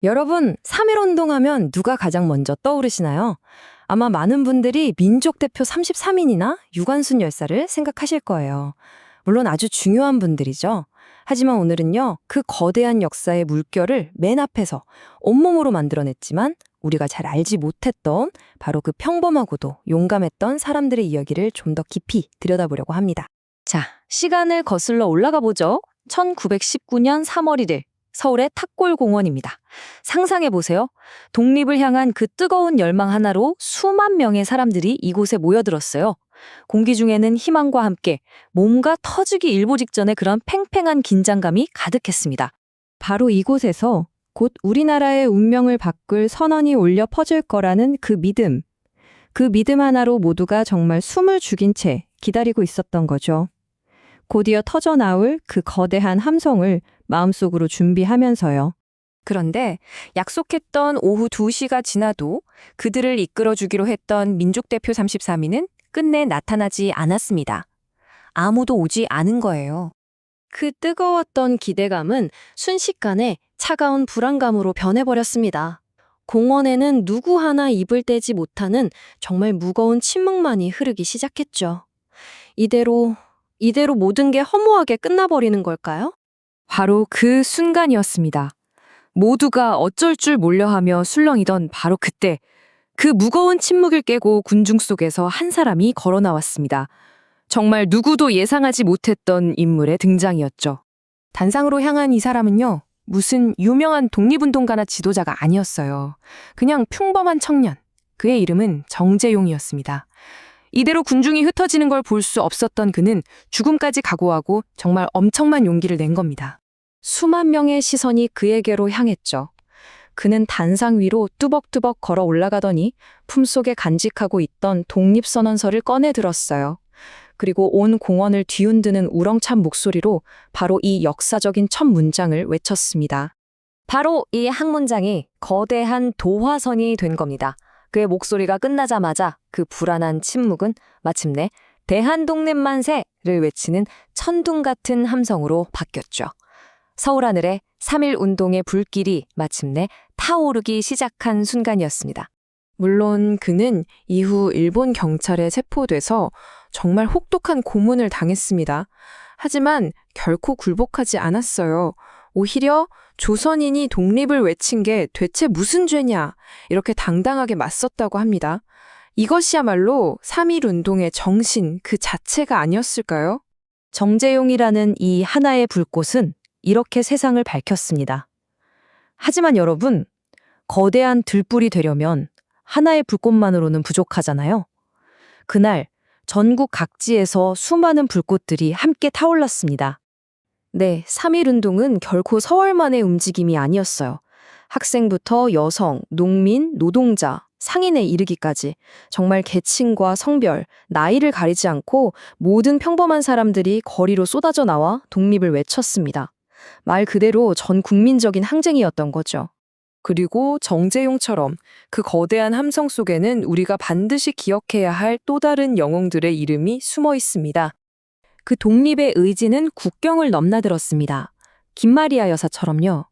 여러분, 3.1 운동하면 누가 가장 먼저 떠오르시나요? 아마 많은 분들이 민족 대표 33인이나 유관순 열사를 생각하실 거예요. 물론 아주 중요한 분들이죠. 하지만 오늘은요, 그 거대한 역사의 물결을 맨 앞에서 온몸으로 만들어냈지만 우리가 잘 알지 못했던 바로 그 평범하고도 용감했던 사람들의 이야기를 좀 더 깊이 들여다보려고 합니다. 자, 시간을 거슬러 올라가 보죠. 1919년 3월 1일. 서울의 탁골공원입니다. 상상해보세요. 독립을 향한 그 뜨거운 열망 하나로 수만 명의 사람들이 이곳에 모여들었어요. 공기 중에는 희망과 함께 몸과 터지기 일보 직전의 그런 팽팽한 긴장감이 가득했습니다. 바로 이곳에서 곧 우리나라의 운명을 바꿀 선언이 울려 퍼질 거라는 그 믿음 하나로 모두가 정말 숨을 죽인 채 기다리고 있었던 거죠. 곧이어 터져나올 그 거대한 함성을 마음속으로 준비하면서요. 그런데 약속했던 오후 2시가 지나도 그들을 이끌어주기로 했던 민족대표 33인은 끝내 나타나지 않았습니다. 아무도 오지 않은 거예요. 그 뜨거웠던 기대감은 순식간에 차가운 불안감으로 변해버렸습니다. 공원에는 누구 하나 입을 떼지 못하는 정말 무거운 침묵만이 흐르기 시작했죠. 이대로 모든 게 허무하게 끝나버리는 걸까요? 바로 그 순간이었습니다. 모두가 어쩔 줄 몰려하며 술렁이던 바로 그때 그 무거운 침묵을 깨고 군중 속에서 한 사람이 걸어 나왔습니다. 정말 누구도 예상하지 못했던 인물의 등장이었죠. 단상으로 향한 이 사람은요, 무슨 유명한 독립운동가나 지도자가 아니었어요. 그냥 평범한 청년. 그의 이름은 정재용이었습니다. 이대로 군중이 흩어지는 걸 볼 수 없었던 그는 죽음까지 각오하고 정말 엄청난 용기를 낸 겁니다. 수만 명의 시선이 그에게로 향했죠. 그는 단상 위로 뚜벅뚜벅 걸어 올라가더니 품속에 간직하고 있던 독립선언서를 꺼내 들었어요. 그리고 온 공원을 뒤흔드는 우렁찬 목소리로 바로 이 역사적인 첫 문장을 외쳤습니다. 바로 이 한 문장이 거대한 도화선이 된 겁니다. 그의 목소리가 끝나자마자 그 불안한 침묵은 마침내 대한독립만세를 외치는 천둥 같은 함성으로 바뀌었죠. 서울 하늘에 3.1 운동의 불길이 마침내 타오르기 시작한 순간이었습니다. 물론 그는 이후 일본 경찰에 체포돼서 정말 혹독한 고문을 당했습니다. 하지만 결코 굴복하지 않았어요. 오히려 조선인이 독립을 외친 게 대체 무슨 죄냐 이렇게 당당하게 맞섰다고 합니다. 이것이야말로 3.1 운동의 정신 그 자체가 아니었을까요? 정재용이라는 이 하나의 불꽃은 이렇게 세상을 밝혔습니다. 하지만 여러분, 거대한 들불이 되려면 하나의 불꽃만으로는 부족하잖아요. 그날 전국 각지에서 수많은 불꽃들이 함께 타올랐습니다. 네, 3.1 운동은 결코 서울만의 움직임이 아니었어요. 학생부터 여성, 농민, 노동자, 상인에 이르기까지 정말 계층과 성별, 나이를 가리지 않고 모든 평범한 사람들이 거리로 쏟아져 나와 독립을 외쳤습니다. 말 그대로 전 국민적인 항쟁이었던 거죠. 그리고 정재용처럼 그 거대한 함성 속에는 우리가 반드시 기억해야 할 또 다른 영웅들의 이름이 숨어 있습니다. 그 독립의 의지는 국경을 넘나들었습니다. 김마리아 여사처럼요.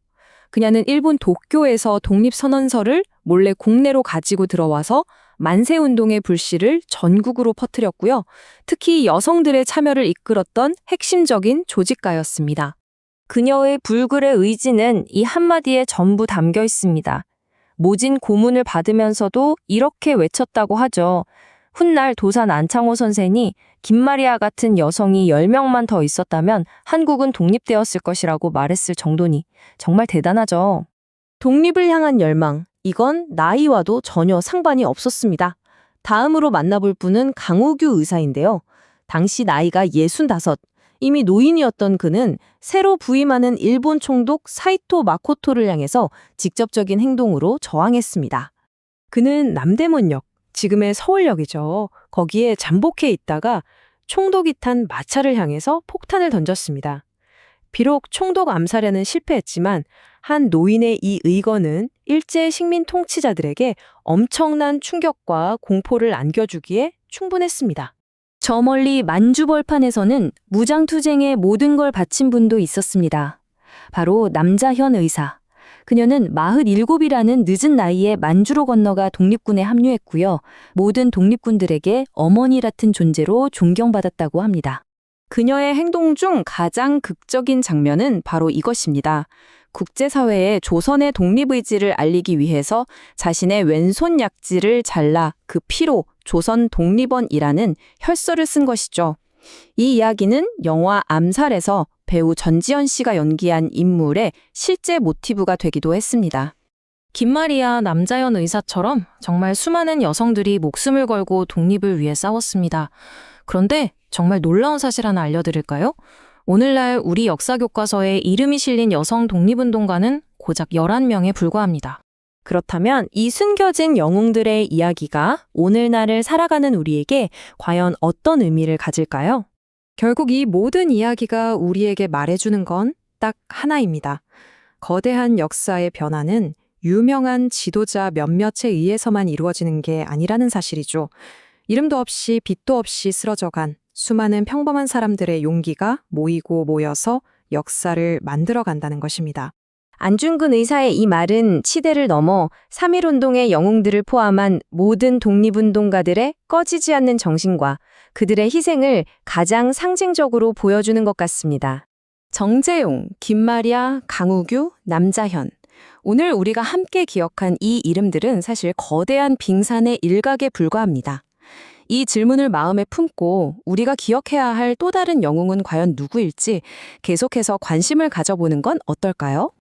그녀는 일본 도쿄에서 독립선언서를 몰래 국내로 가지고 들어와서 만세운동의 불씨를 전국으로 퍼뜨렸고요. 특히 여성들의 참여를 이끌었던 핵심적인 조직가였습니다. 그녀의 불굴의 의지는 이 한마디에 전부 담겨 있습니다. 모진 고문을 받으면서도 이렇게 외쳤다고 하죠. 훗날 도산 안창호 선생이 김마리아 같은 여성이 10명만 더 있었다면 한국은 독립되었을 것이라고 말했을 정도니 정말 대단하죠. 독립을 향한 열망, 이건 나이와도 전혀 상관이 없었습니다. 다음으로 만나볼 분은 강우규 의사인데요. 당시 나이가 65, 이미 노인이었던 그는 새로 부임하는 일본 총독 사이토 마코토를 향해서 직접적인 행동으로 저항했습니다. 그는 남대문역, 지금의 서울역이죠. 거기에 잠복해 있다가 총독이 탄 마차를 향해서 폭탄을 던졌습니다. 비록 총독 암살에는 실패했지만 한 노인의 이 의거는 일제 식민 통치자들에게 엄청난 충격과 공포를 안겨주기에 충분했습니다. 저 멀리 만주벌판에서는 무장투쟁에 모든 걸 바친 분도 있었습니다. 바로 남자현 의사. 그녀는 47이라는 늦은 나이에 만주로 건너가 독립군에 합류했고요. 모든 독립군들에게 어머니 같은 존재로 존경받았다고 합니다. 그녀의 행동 중 가장 극적인 장면은 바로 이것입니다. 국제사회에 조선의 독립의지를 알리기 위해서 자신의 왼손 약지를 잘라 그 피로 조선 독립원이라는 혈서를 쓴 것이죠. 이 이야기는 영화 암살에서 배우 전지현 씨가 연기한 인물의 실제 모티브가 되기도 했습니다. 김마리아 남자연 의사처럼 정말 수많은 여성들이 목숨을 걸고 독립을 위해 싸웠습니다. 그런데 정말 놀라운 사실 하나 알려드릴까요? 오늘날 우리 역사 교과서에 이름이 실린 여성 독립운동가는 고작 11명에 불과합니다. 그렇다면 이 숨겨진 영웅들의 이야기가 오늘날을 살아가는 우리에게 과연 어떤 의미를 가질까요? 결국 이 모든 이야기가 우리에게 말해주는 건 딱 하나입니다. 거대한 역사의 변화는 유명한 지도자 몇몇에 의해서만 이루어지는 게 아니라는 사실이죠. 이름도 없이 빛도 없이 쓰러져간 수많은 평범한 사람들의 용기가 모이고 모여서 역사를 만들어간다는 것입니다. 안중근 의사의 이 말은 시대를 넘어 3.1운동의 영웅들을 포함한 모든 독립운동가들의 꺼지지 않는 정신과 그들의 희생을 가장 상징적으로 보여주는 것 같습니다. 정재용, 김마리아, 강우규, 남자현. 오늘 우리가 함께 기억한 이 이름들은 사실 거대한 빙산의 일각에 불과합니다. 이 질문을 마음에 품고 우리가 기억해야 할 또 다른 영웅은 과연 누구일지 계속해서 관심을 가져보는 건 어떨까요?